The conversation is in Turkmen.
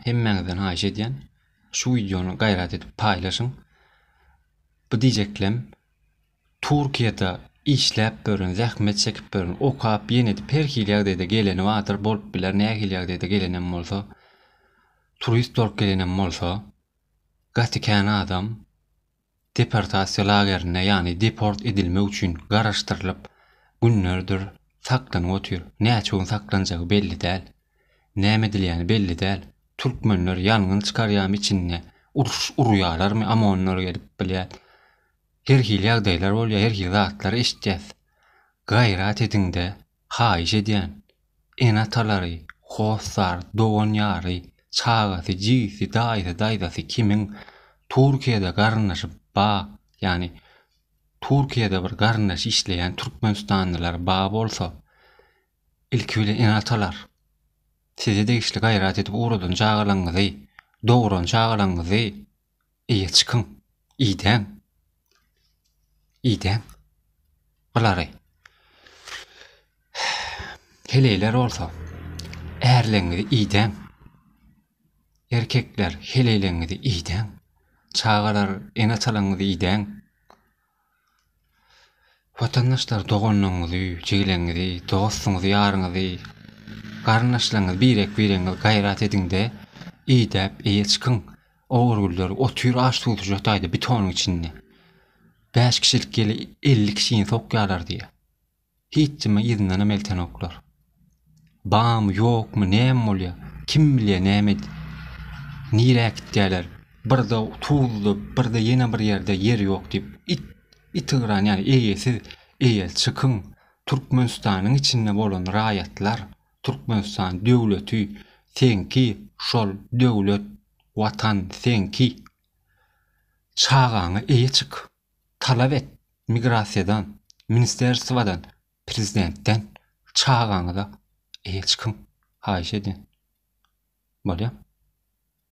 hemmeňizden haýyş edýän şu videonu gaýrat edip paýlaşyň. Bu diýjeklem Türkiýede işläp görün, zähmet çekip görün, okap ýene her hilýagda geleni wadyr bolup biler, näme hilýagda gelenem bolsa, turist bolup gelenem bolsa, gatikän adam deportasiýa lagerine, ýani deport edilme üçin garaşdyrylyp günlerdir saklanyp otyr. Näçe gün saklanjagy belli däl. Näme edilýäni belli däl. Türkmenler ýangyn çykarýam içinde uruýarlarmy, ama onlar gelip bilýär. Her hil ýagdaýlar bolýar, her hil zatlar eşitýäs. Gaýrat ediňde haýyş edýän enatalary, hoslar, dogan ýary, çagasy, jigisi, daýsy kimin Türkiýede garnaşyp ýani Türkiýede bir garnaş işleýän türkmenistanlylar bolsa, ilki bile enatalar size de işli gaýrat edip urudan çağalaňyzy, dogran çağalaňyzy eýe çykyň, iden galary. Heleler olsa erleňizi iden, erkekler helelerinizi iden, çağalar enatalaňyzy iden. Vatandaşlar doganlaňyzy, jigleňizi, dostuňyzy, ýaryňyzy, garnaşlaňyzy birek gaýrat ediňde idep eýe çykyň. Ogurgullar otyr aş tutujak daýda betonyň içinde. 5 kişilik geli 50 kişiyi sokýarlar diýe. Hiçme ýyzynyna melten oklar. Bam ýokmy, näme bolýar? Kim bilýär näme? Nire gitdiler. Birde tuğlu, birde ýene bir ýerde yer ýok diýip itigiran, ýani eýe çykyň. Türkmenistanyň içinde bolan raýatlar, Türkmenistan döwleti senki, şol döwlet watan senki. Çağaňy eýe çyk. Talap et migrasiýadan, ministerstwadan, prezidentden çağaňyza eýe çykyň. Haýyş edin. Bolýar.